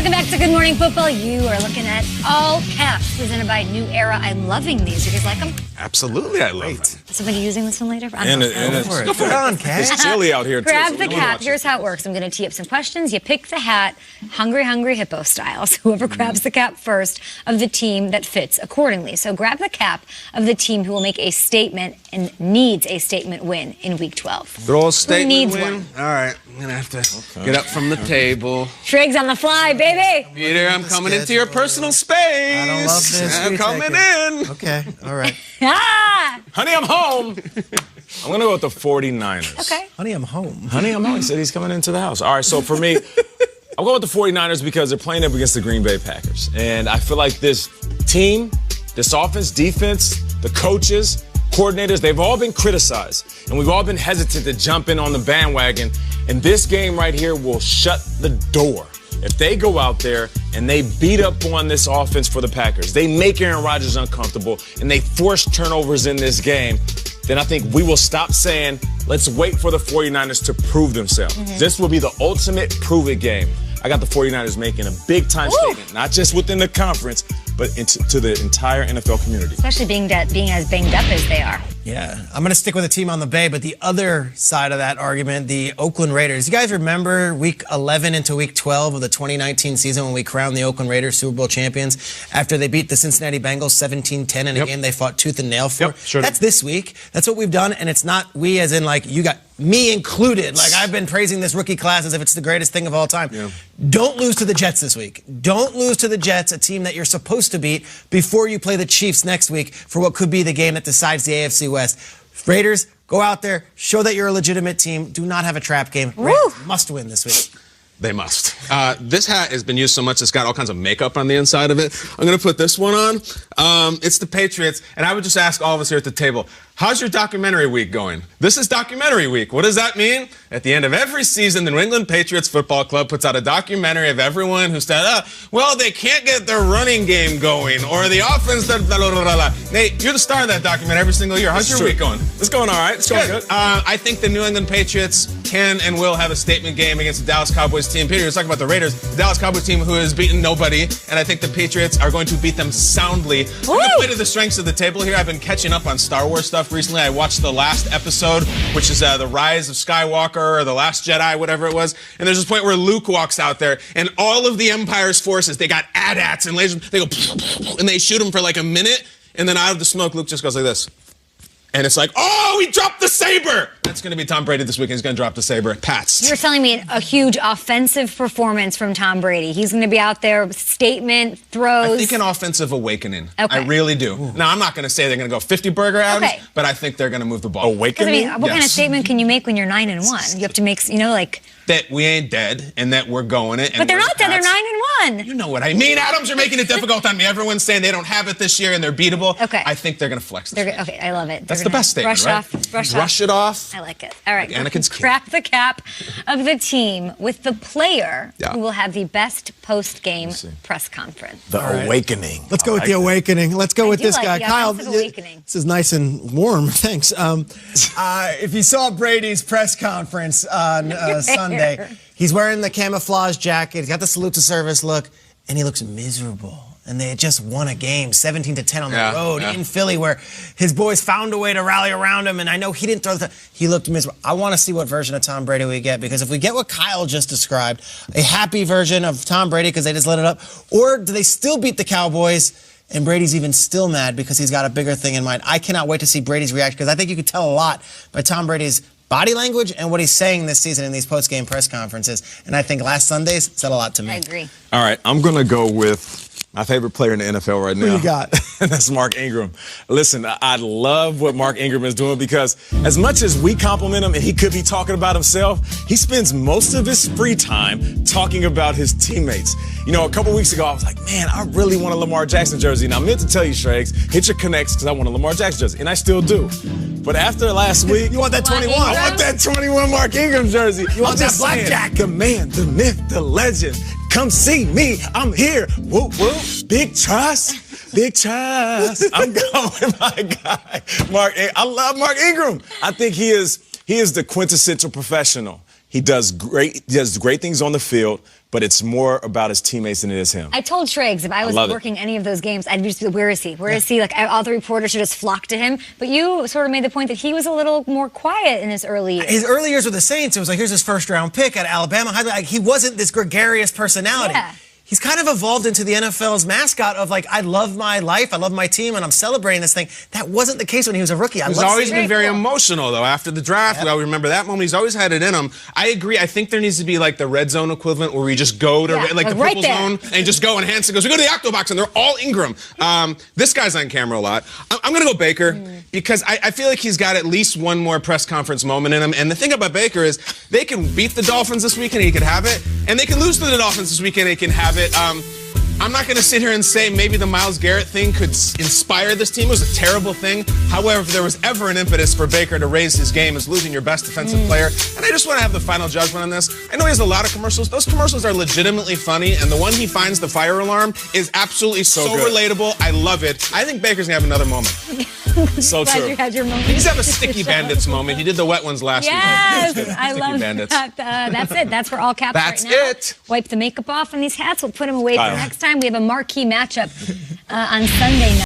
Welcome back to Good Morning Football. You are looking at All Caps, presented by New Era. I'm loving these. You guys like them? Absolutely, I love it. Is somebody using this one later? Put it on, Kat. It's chilly out here, too. Grab the cap. Here's how it works. I'm going to tee up some questions. You pick the hat, hungry hippo style. So whoever grabs the cap first of the team that fits accordingly. So grab the cap of the team who will make a statement and needs a statement win in Week 12. Good old statement needs win. one? All right, I'm going to have to get up from the table. Triggs on the fly, baby. Peter, I'm coming into your personal space. I don't love this. I'm coming in. Okay, all right. Ah! Honey, I'm home. I'm going to go with the 49ers. Okay. Honey, I'm home. Honey, I'm home. He said he's coming into the house. All right, so for me, I'll go with the 49ers because they're playing up against the Green Bay Packers. And I feel like this team, this offense, defense, the coaches, coordinators, they've all been criticized. And we've all been hesitant to jump in on the bandwagon. And this game right here will shut the door. If they go out there and they beat up on this offense for the Packers, they make Aaron Rodgers uncomfortable, and they force turnovers in this game, then I think we will stop saying, let's wait for the 49ers to prove themselves. This will be the ultimate prove-it game. I got the 49ers making a big-time statement, not just within the conference, but to the entire NFL community. Especially being as banged up as they are. Yeah, I'm going to stick with a team on the Bay, but the other side of that argument, the Oakland Raiders. You guys remember Week 11 into Week 12 of the 2019 season when we crowned the Oakland Raiders Super Bowl champions after they beat the Cincinnati Bengals 17-10 in a game they fought tooth and nail for? Sure. That's this week. That's what we've done, and it's not we as in like you got me included. Like I've been praising this rookie class as if it's the greatest thing of all time. Yeah. Don't lose to the Jets this week. Don't lose to the Jets, a team that you're supposed to beat, before you play the Chiefs next week for what could be the game that decides the AFC West. Raiders, go out there, show that you're a legitimate team. Do not have a trap game. Raiders must win this week. They must. This hat has been used so much, it's got all kinds of makeup on the inside of it. I'm going to put this one on. It's the Patriots, and I would just ask all of us here at the table, how's your documentary week going? This is documentary week. What does that mean? At the end of every season, the New England Patriots Football Club puts out a documentary of everyone who said, well, they can't get their running game going, or the offense, blah, blah, blah, blah. Nate, you're the star of that documentary every single year. How's your week going? It's going all right. It's going good. I think the New England Patriots can and will have a statement game against the Dallas Cowboys team. Peter, you're talking about the Raiders, the Dallas Cowboys team who has beaten nobody, and I think the Patriots are going to beat them soundly. I'm going to play to the strengths of the table here. I've been catching up on Star Wars stuff recently. I watched the last episode, which is The Rise of Skywalker, or The Last Jedi, whatever it was. And there's this point where Luke walks out there, and all of the Empire's forces, they got AT-ATs and lasers, they go, and they shoot him for like a minute, and then out of the smoke, Luke just goes like this. And it's like, oh, he dropped the saber. That's going to be Tom Brady this weekend. He's going to drop the saber at Pats. You're telling me a huge offensive performance from Tom Brady. He's going to be out there, statement, throws. I think an offensive awakening. Okay. I really do. Now, I'm not going to say they're going to go 50 burger items, but I think they're going to move the ball. Awakening? What kind of statement can you make when you're 9-1? You have to make, that we ain't dead and that we're going it. But they're not dead. They're 9-1. You know what I mean, Adams. You're making it difficult on me. Everyone's saying they don't have it this year and they're beatable. Okay. I think they're going to flex this. Okay, I love it. That's the best statement, right? Brush it off. I like it. All right. Anakin's king. Crack the cap of the team with the player who will have the best post-game press conference. The awakening. Let's go with the awakening. Let's go with this guy. Kyle, awakening. This is nice and warm. Thanks. If you saw Brady's press conference on Sunday, he's wearing the camouflage jacket. He's got the salute to service look, and he looks miserable. And they had just won a game, 17-10 on the road in Philly, where his boys found a way to rally around him. And I know he didn't throw he looked miserable. I want to see what version of Tom Brady we get, because if we get what Kyle just described, a happy version of Tom Brady because they just let it up, or do they still beat the Cowboys and Brady's even still mad because he's got a bigger thing in mind? I cannot wait to see Brady's reaction, because I think you could tell a lot by Tom Brady's body language and what he's saying this season in these post-game press conferences. And I think last Sunday's said a lot to me. I agree. All right, I'm going to go with my favorite player in the NFL right now. Who you got? That's Mark Ingram. Listen, I love what Mark Ingram is doing, because as much as we compliment him and he could be talking about himself, he spends most of his free time talking about his teammates. You know, a couple weeks ago, I was like, man, I really want a Lamar Jackson jersey. And I meant to tell you, Shregs, hit your connects, because I want a Lamar Jackson jersey. And I still do. But after last week, you want that 21? I want that 21 Mark Ingram jersey. You want that blackjack? The man, the myth, the legend. Come see me. I'm here. Whoop, whoop. Big trust. Big trust. I'm going with my guy, Mark. I love Mark Ingram. I think he is the quintessential professional. He does great things on the field, but it's more about his teammates than it is him. I told Triggs if I was working any of those games, I'd just be, where is he? Where is he? Like, all the reporters should just flock to him. But you sort of made the point that he was a little more quiet in his early years. His early years with the Saints, it was like, here's his first-round pick at Alabama. Like, he wasn't this gregarious personality. Yeah. He's kind of evolved into the NFL's mascot of, like, I love my life, I love my team, and I'm celebrating this thing. That wasn't the case when he was a rookie. He's always been very emotional, though. After the draft, we all remember that moment. He's always had it in him. I agree. I think there needs to be, like, the red zone equivalent where we just go to, like the purple zone, and just go, and Hanson goes, we go to the octo box, and they're all Ingram. This guy's on camera a lot. I'm going to go Baker because I feel like he's got at least one more press conference moment in him. And the thing about Baker is they can beat the Dolphins this weekend, and he could have it, and they can lose to the Dolphins this weekend, and he can have it. I'm not going to sit here and say maybe the Myles Garrett thing could inspire this team. It was a terrible thing. However, if there was ever an impetus for Baker to raise his game, is losing your best defensive player. And I just want to have the final judgment on this. I know he has a lot of commercials. Those commercials are legitimately funny, and the one he finds the fire alarm is absolutely so relatable. I love it. I think Baker's going to have another moment. So Glad true. you had your moment. He's have a Sticky Bandits moment. He did the wet ones last week. Yes, I love Bandits. that. That's it. That's for all caps That's right now. it. Wipe the makeup off on these hats. We'll put them away for next time. We have a marquee matchup on Sunday night.